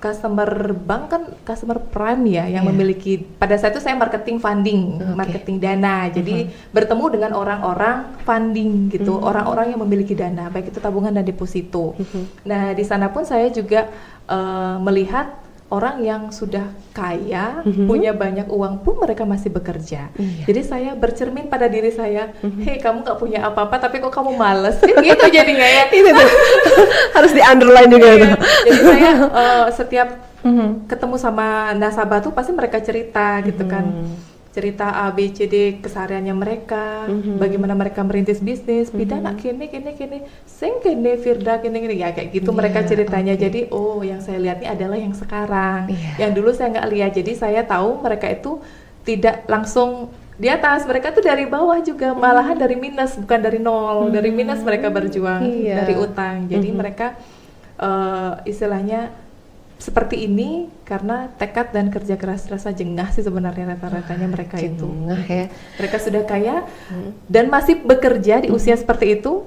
customer bank kan customer prime ya yang memiliki, pada saat itu saya marketing funding, marketing dana. Jadi bertemu dengan orang-orang funding gitu, orang-orang yang memiliki dana, baik itu tabungan dan deposito. Nah, di sana pun saya juga melihat orang yang sudah kaya, punya banyak uang pun mereka masih bekerja. Jadi saya bercermin pada diri saya, hei, kamu gak punya apa-apa tapi kok kamu males, gitu jadinya ya. Itu tuh harus di underline juga itu. Jadi saya setiap ketemu sama nasabah tuh pasti mereka cerita gitu kan. cerita A, B, C, D kesehariannya mereka, bagaimana mereka merintis bisnis, Pida nak kini, sing kini, Firda kini, ya kayak gitu mereka ceritanya. Jadi yang saya lihat ini adalah yang sekarang, yang dulu saya nggak lihat. Jadi saya tahu mereka itu tidak langsung di atas, mereka tuh dari bawah juga, malahan dari minus, bukan dari nol, dari minus mereka berjuang, dari utang. Jadi mereka istilahnya seperti ini karena tekad dan kerja keras, rasa jengah sih sebenarnya rata-ratanya mereka itu. Ya. Mereka sudah kaya dan masih bekerja di usia seperti itu.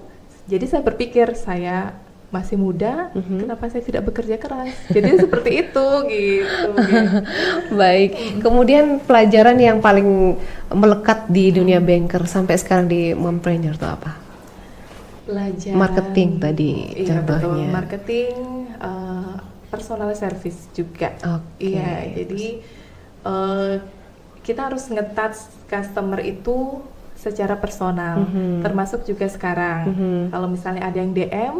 Jadi saya berpikir saya masih muda, kenapa saya tidak bekerja keras? Jadi seperti itu gitu. Baik. Kemudian pelajaran yang paling melekat di dunia banker sampai sekarang di Mompreneur itu apa? Pelajaran Marketing tadi contohnya. Betul, marketing, personal service juga. Iya, jadi kita harus nge-touch customer itu secara personal, termasuk juga sekarang. Kalau misalnya ada yang DM,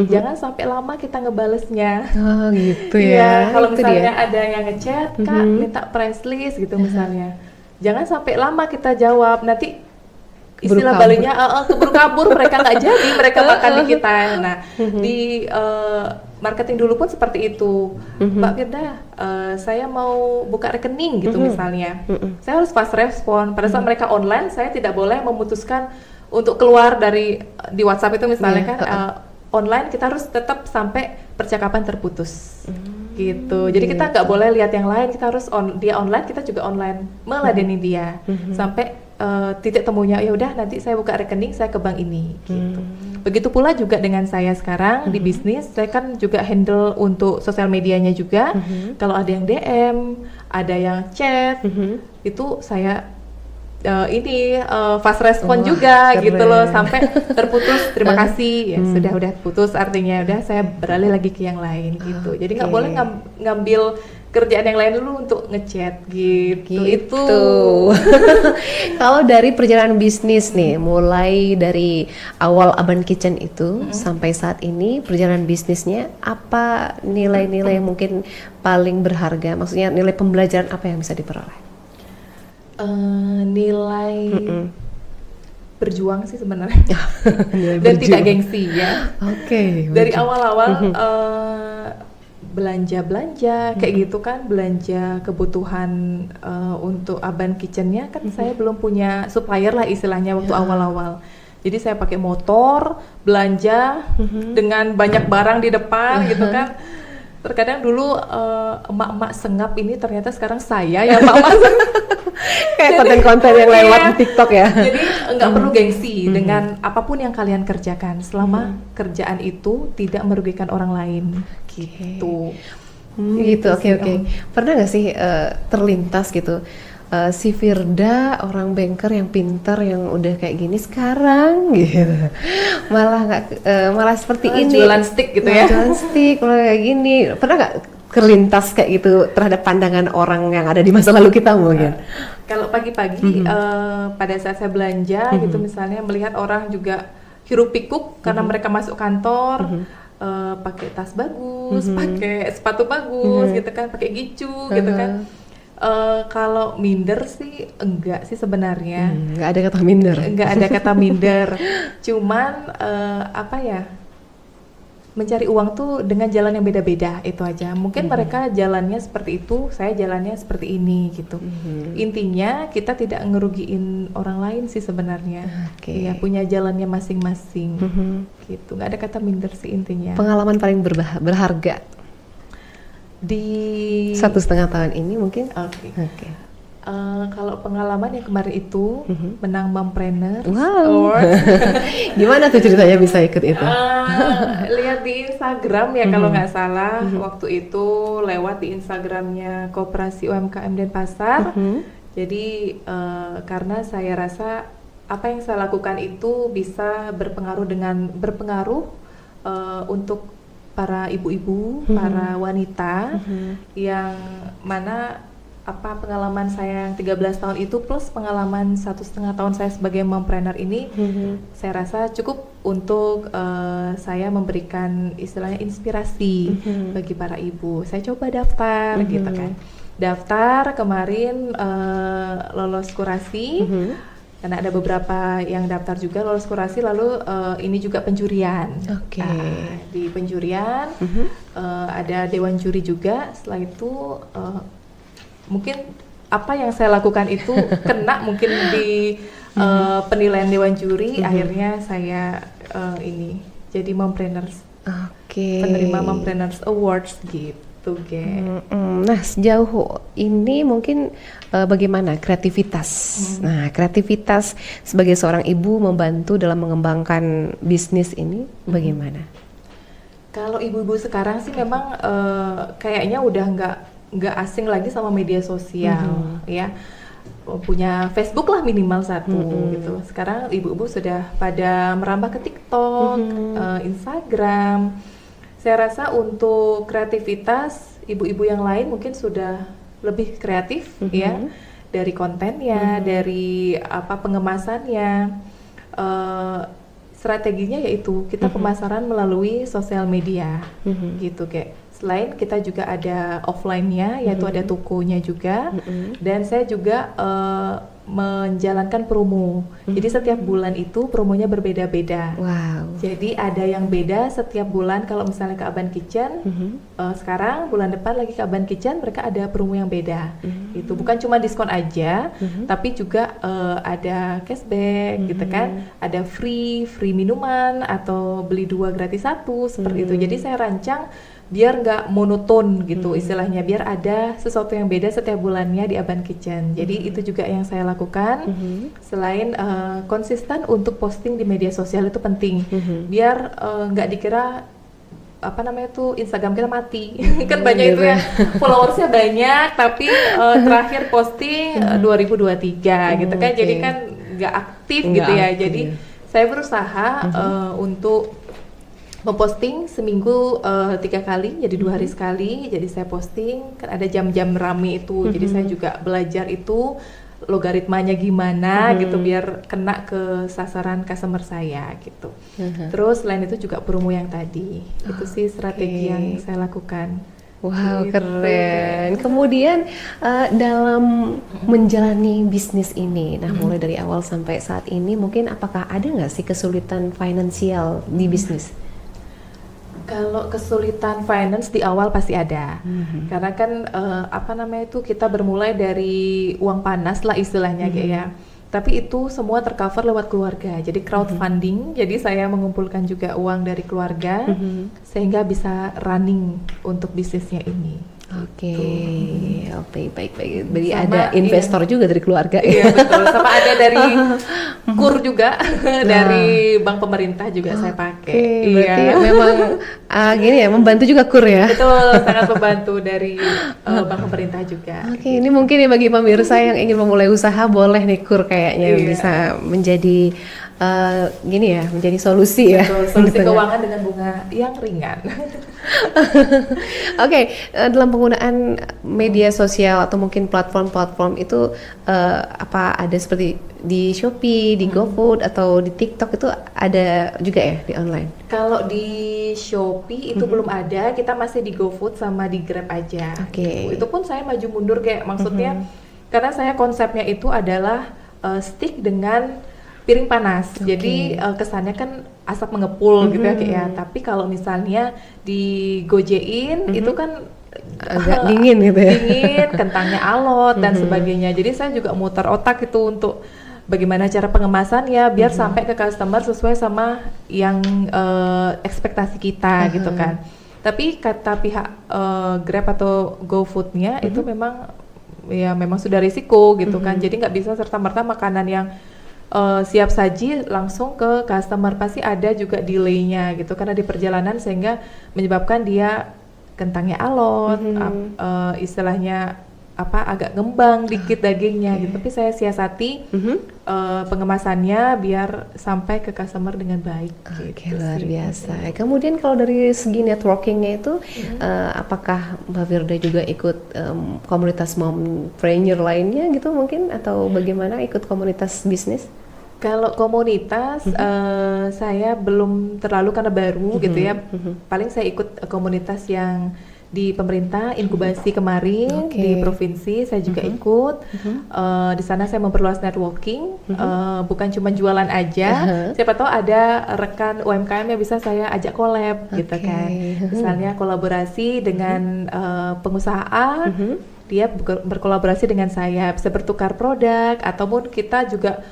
jangan sampai lama kita ngebalesnya. Oh gitu ya. Kalau misalnya ada yang ngechat, Kak minta price list gitu misalnya, jangan sampai lama kita jawab, nanti istilah Balinya keburu kabur, mereka nggak jadi, mereka makan di kita. Nah di marketing dulu pun seperti itu. Mbak Firda, saya mau buka rekening gitu misalnya, saya harus fast respon. Pada saat mereka online, saya tidak boleh memutuskan untuk keluar dari di WhatsApp itu misalnya kan online, kita harus tetap sampai percakapan terputus. Gitu. Jadi kita nggak boleh lihat yang lain, kita harus dia online, kita juga online meladeni dia sampai titik temunya. Ya udah, nanti saya buka rekening, saya ke bank ini. Gitu. Begitu pula juga dengan saya sekarang di bisnis, saya kan juga handle untuk sosial medianya juga. Kalau ada yang DM, ada yang chat, itu saya fast respon juga keren. Gitu loh, sampai terputus, terima kasih, ya sudah putus, artinya udah saya beralih lagi ke yang lain gitu. Jadi nggak boleh ngambil kerjaan yang lain dulu untuk ngechat gitu. Itu kalau dari perjalanan bisnis nih, mulai dari awal Aban Kitchen itu sampai saat ini, perjalanan bisnisnya apa nilai-nilai yang mungkin paling berharga, maksudnya nilai pembelajaran apa yang bisa diperoleh? Nilai berjuang sih sebenarnya dan tidak gengsi ya. Dari awal-awal belanja kayak gitu kan, belanja kebutuhan untuk Aban Kitchen-nya kan saya belum punya supplier lah istilahnya waktu awal-awal. Jadi saya pakai motor belanja dengan banyak barang di depan gitu kan. Terkadang dulu emak-emak sengap ini ternyata sekarang saya yang emak-emak kayak konten-konten yang lewat di TikTok ya. Jadi nggak perlu gengsi dengan apapun yang kalian kerjakan, selama kerjaan itu tidak merugikan orang lain. Gitu. Oke. Pernah nggak sih terlintas gitu, si Firda orang banker yang pintar yang udah kayak gini sekarang gitu, malah seperti ini jualan stick gitu ya, jualan stick malah kayak gini. Pernah nggak terlintas kayak gitu terhadap pandangan orang yang ada di masa lalu kita mungkin? Kalau pagi-pagi pada saat saya belanja gitu misalnya, melihat orang juga hiruk pikuk karena mereka masuk kantor pakai tas bagus, pakai sepatu bagus gitu kan, pakai gicu gitu kan. Kalau minder sih enggak sih sebenarnya. Enggak ada kata minder. Enggak ada kata minder. Cuman mencari uang tuh dengan jalan yang beda-beda, itu aja. Mungkin mereka jalannya seperti itu, saya jalannya seperti ini gitu. Intinya kita tidak ngerugiin orang lain sih sebenarnya. Ya, punya jalannya masing-masing. Gitu. Nggak ada kata minder sih intinya. Pengalaman paling berharga di 1,5 tahun ini mungkin? Kalau pengalaman yang kemarin itu menang Mompreneur. Wow. Gimana tuh ceritanya bisa ikut itu? Lihat di Instagram ya kalau nggak salah. Waktu itu lewat di Instagramnya Koperasi UMKM Denpasar. Jadi karena saya rasa apa yang saya lakukan itu bisa berpengaruh untuk para ibu-ibu, para wanita yang mana pengalaman saya yang 13 tahun itu plus pengalaman 1,5 tahun saya sebagai mompreneur ini, saya rasa cukup untuk saya memberikan istilahnya inspirasi bagi para ibu. Saya coba daftar gitu kan. daftar kemarin, lolos kurasi. Karena ada beberapa yang daftar juga lolos kurasi, lalu ini juga penjurian. Oke. Di penjurian ada dewan juri juga. Setelah itu mungkin apa yang saya lakukan itu kena mungkin di penilaian dewan juri. Akhirnya saya ini jadi Mompreneurs, penerima Mompreneurs Awards gitu. Nah, sejauh ini mungkin bagaimana kreativitas? Nah, kreativitas sebagai seorang ibu membantu dalam mengembangkan bisnis ini bagaimana? Kalau ibu-ibu sekarang sih memang kayaknya udah nggak asing lagi sama media sosial, ya. Punya Facebook lah minimal satu gitu. Sekarang ibu-ibu sudah pada merambah ke TikTok, Instagram. Saya rasa untuk kreativitas ibu-ibu yang lain mungkin sudah lebih kreatif ya, dari kontennya, dari pengemasannya. Strateginya yaitu kita pemasaran melalui sosial media gitu, kayak selain kita juga ada offline-nya yaitu ada tokonya juga, dan saya juga menjalankan promo. Jadi setiap bulan itu promonya berbeda-beda. Wow. Jadi ada yang beda setiap bulan. Kalau misalnya ke Aban Kitchen, sekarang bulan depan lagi ke Aban Kitchen, mereka ada promo yang beda. Itu bukan cuma diskon aja, tapi juga ada cashback gitu kan. Ada free minuman atau beli 2 gratis 1 seperti itu. Jadi saya rancang biar nggak monoton gitu istilahnya, biar ada sesuatu yang beda setiap bulannya di Aban Kitchen. Jadi itu juga yang saya lakukan. Selain konsisten untuk posting di media sosial itu penting, biar nggak dikira Instagram kita mati. Kan banyak itu ya, followersnya banyak tapi terakhir posting 2023 gitu kan, jadi kan nggak aktif gitu ya. Jadi saya berusaha untuk memposting seminggu 3 kali, jadi 2 hari sekali. Jadi saya posting, kan ada jam-jam rame itu. Jadi saya juga belajar itu logaritmanya gimana gitu biar kena ke sasaran customer saya gitu. Terus selain itu juga promo yang tadi. Itu sih strategi yang saya lakukan. Wow, gitu. keren. Kemudian dalam menjalani bisnis ini, nah mulai dari awal sampai saat ini, mungkin apakah ada nggak sih kesulitan finansial di bisnis? Kalau kesulitan finance di awal pasti ada, karena kan kita bermulai dari uang panas lah istilahnya kayak ya. Tapi itu semua tercover lewat keluarga, jadi crowdfunding. Jadi saya mengumpulkan juga uang dari keluarga sehingga bisa running untuk bisnisnya ini. Oke, baik. Berarti Sama, ada investor juga dari keluarga. Iya betul, sama ada dari KUR juga, dari bank pemerintah juga saya pakai. Berarti memang gini ya, membantu juga KUR ya. Betul, sangat membantu dari bank pemerintah juga. Oke, ini mungkin ya bagi pemirsa yang ingin memulai usaha, boleh nih KUR kayaknya bisa menjadi menjadi solusi ya. Betul, solusi keuangan dengan bunga yang ringan. Oke, dalam penggunaan media sosial atau mungkin platform-platform itu apa ada seperti di Shopee, di GoFood atau di TikTok itu ada juga ya di online? Kalau di Shopee itu belum ada, kita masih di GoFood sama di Grab aja. Oke. Itu pun saya maju mundur kayak maksudnya karena saya konsepnya itu adalah stick dengan piring panas. Jadi kesannya kan asap mengepul gitu ya kayak ya. Tapi kalau misalnya digojein itu kan agak dingin gitu ya. Dingin, kentangnya alot dan sebagainya. Jadi saya juga muter otak itu untuk bagaimana cara pengemasannya biar sampai ke customer sesuai sama yang ekspektasi kita gitu kan. Tapi kata pihak Grab atau GoFood-nya itu memang sudah risiko gitu kan. Jadi nggak bisa serta-merta makanan yang siap saji langsung ke customer, pasti ada juga delay-nya gitu karena di perjalanan sehingga menyebabkan dia kentangnya alot, istilahnya agak ngembang dikit dagingnya gitu. Tapi saya siasati pengemasannya biar sampai ke customer dengan baik. Oke, luar biasa. Kemudian kalau dari segi networkingnya itu, apakah Mbak Firda juga ikut komunitas mompreneur lainnya gitu mungkin, atau bagaimana ikut komunitas bisnis? Kalau komunitas saya belum terlalu karena baru gitu ya. Paling saya ikut komunitas yang di pemerintah inkubasi kemarin Oke. di provinsi saya juga ikut. Di sana saya memperluas networking, bukan cuma jualan aja. Siapa tahu ada rekan UMKM yang bisa saya ajak collab gitu Oke. kan. Misalnya kolaborasi dengan pengusaha A, dia berkolaborasi dengan saya, bisa bertukar produk ataupun kita juga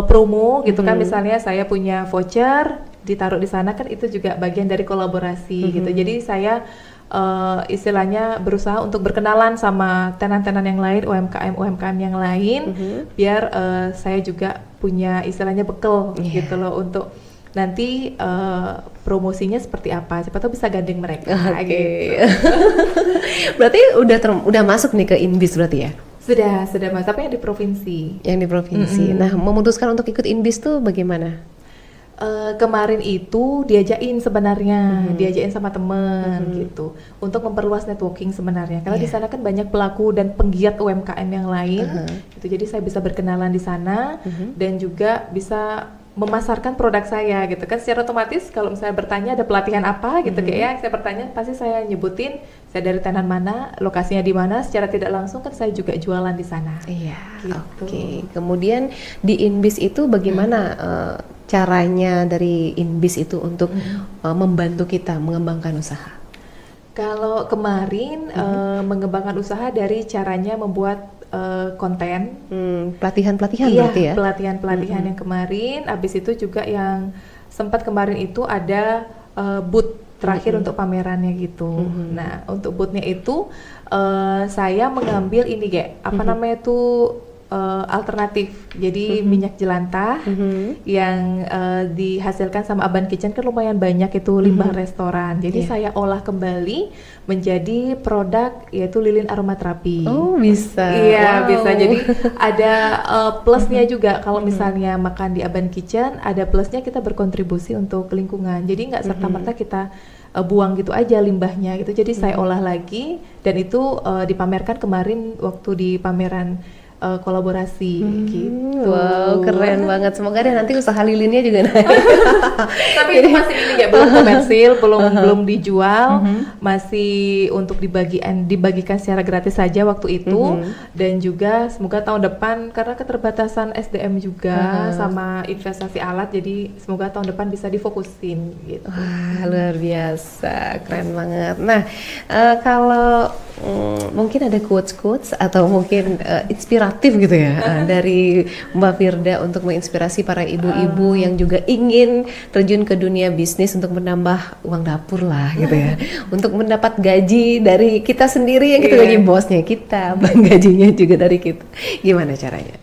promo gitu kan. Misalnya saya punya voucher ditaruh di sana, kan itu juga bagian dari kolaborasi gitu. Jadi saya istilahnya berusaha untuk berkenalan sama tenan-tenan yang lain, UMKM yang lain, biar saya juga punya istilahnya bekal gitu loh untuk nanti promosinya seperti apa. Siapa tahu bisa gandeng mereka. Gitu. Berarti udah masuk nih ke Inbis berarti ya? Sudah mas, tapi yang di provinsi. Yang di provinsi. Nah, memutuskan untuk ikut Inbis tuh bagaimana? Kemarin itu diajakin sebenarnya, diajakin sama temen gitu, untuk memperluas networking sebenarnya. Karena di sana kan banyak pelaku dan penggiat UMKM yang lain, gitu. Jadi saya bisa berkenalan di sana dan juga bisa memasarkan produk saya gitu kan. Secara otomatis kalau misalnya bertanya ada pelatihan apa gitu kayak ya, saya bertanya pasti saya nyebutin saya dari tenan mana, lokasinya di mana. Secara tidak langsung kan saya juga jualan di sana. Iya. Gitu. Oke. Kemudian di Inbis itu bagaimana caranya dari Inbis itu untuk membantu kita mengembangkan usaha? Kalau kemarin mengembangkan usaha dari caranya membuat konten, Pelatihan-pelatihan iya, berarti ya? pelatihan-pelatihan yang kemarin. Abis itu juga yang sempat kemarin itu ada booth terakhir untuk pamerannya gitu. Nah, untuk boothnya itu saya mengambil ini apa namanya itu alternatif. Jadi minyak jelantah yang dihasilkan sama Aban Kitchen kan lumayan banyak itu limbah restoran. Jadi saya olah kembali menjadi produk yaitu lilin aromaterapi. Oh, bisa. Iya, Wow. bisa. Jadi ada plusnya juga kalau misalnya makan di Aban Kitchen, ada plusnya kita berkontribusi untuk lingkungan. Jadi nggak serta-merta kita buang gitu aja limbahnya gitu. Jadi saya olah lagi dan itu dipamerkan kemarin waktu di pameran kolaborasi gitu. Wow, keren banget. Semoga deh nanti usaha lilinnya juga naik. Tapi itu masih ini ya, belum komersil, belum dijual, masih untuk dibagikan secara gratis saja waktu itu. Dan juga semoga tahun depan karena keterbatasan SDM juga sama investasi alat, jadi semoga tahun depan bisa difokusin gitu. Wah, luar biasa, keren banget. Nah, kalau mungkin ada quotes-quotes atau mungkin inspiratif gitu ya dari Mbak Firda untuk menginspirasi para ibu-ibu yang juga ingin terjun ke dunia bisnis untuk menambah uang dapur lah gitu ya, untuk mendapat gaji dari kita sendiri yang kita gaji bosnya kita, gajinya juga dari kita. Gimana caranya?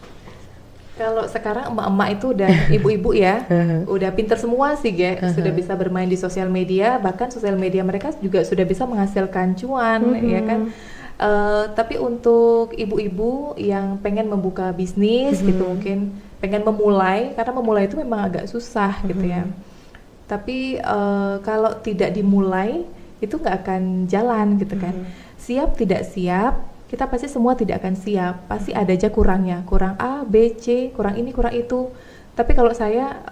Kalau sekarang emak-emak itu udah ibu-ibu ya, udah pinter semua sih, sudah bisa bermain di sosial media, bahkan sosial media mereka juga sudah bisa menghasilkan cuan, ya kan. Tapi untuk ibu-ibu yang pengen membuka bisnis gitu, mungkin pengen memulai, karena memulai itu memang agak susah gitu ya. Tapi kalau tidak dimulai itu nggak akan jalan gitu kan. Siap tidak siap, kita pasti semua tidak akan siap, pasti ada aja kurangnya, kurang A, B, C, kurang ini, kurang itu. Tapi kalau saya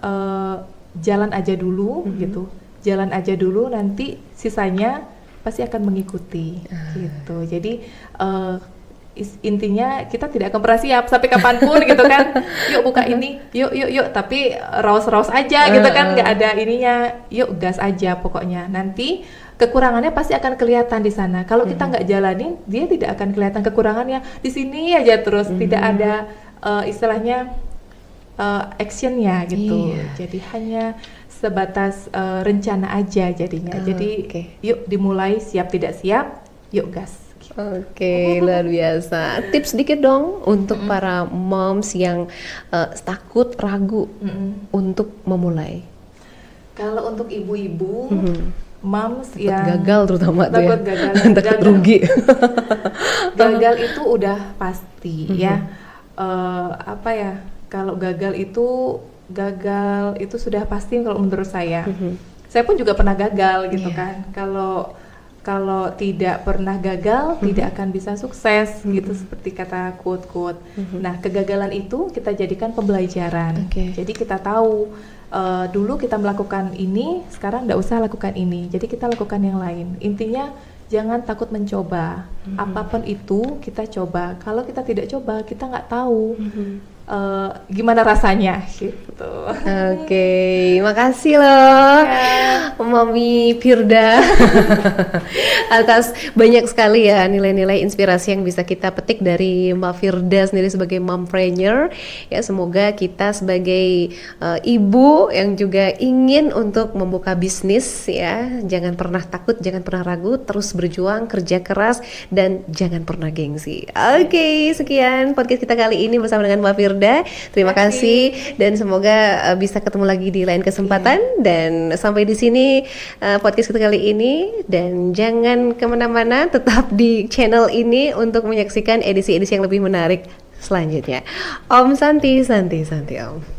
jalan aja dulu gitu, jalan aja dulu, nanti sisanya pasti akan mengikuti gitu. Jadi intinya kita tidak akan pernah siap sampai kapanpun gitu kan. Yuk buka ini, yuk, tapi raus-raus aja gitu kan, nggak ada ininya. Yuk gas aja pokoknya. Nanti kekurangannya pasti akan kelihatan di sana. Kalau kita nggak jalanin, dia tidak akan kelihatan kekurangannya. Di sini aja terus, tidak ada istilahnya actionnya gitu. Jadi hanya sebatas rencana aja jadinya. Jadi yuk dimulai, siap tidak siap, yuk gas. Oke, luar biasa. Tips sedikit dong untuk para moms yang takut, ragu untuk memulai. Kalau untuk ibu-ibu, moms takut yang gagal terutama takut tuh ya. gagal, takut rugi. Gagal itu udah pasti ya. Apa ya? Kalau gagal itu sudah pasti kalau menurut saya. Saya pun juga pernah gagal gitu kan. Kalau tidak pernah gagal, tidak akan bisa sukses gitu, seperti kata quote-quote. Nah, kegagalan itu kita jadikan pembelajaran. Jadi kita tahu dulu kita melakukan ini, sekarang nggak usah lakukan ini. Jadi kita lakukan yang lain. Intinya jangan takut mencoba. Apapun itu kita coba. Kalau kita tidak coba, kita nggak tahu gimana rasanya gitu. Oke, makasih loh Mami Firda atas banyak sekali ya nilai-nilai inspirasi yang bisa kita petik dari Mbak Firda sendiri sebagai mompreneur. Ya, semoga kita sebagai ibu yang juga ingin untuk membuka bisnis ya, jangan pernah takut, jangan pernah ragu, terus berjuang, kerja keras, dan jangan pernah gengsi. Oke, sekian podcast kita kali ini bersama dengan Mbak Firda. Terima kasih dan semoga bisa ketemu lagi di lain kesempatan. Dan sampai di sini podcast kita kali ini, dan jangan kemana-mana, tetap di channel ini untuk menyaksikan edisi-edisi yang lebih menarik selanjutnya. Om Santi, Santi, Santi Om.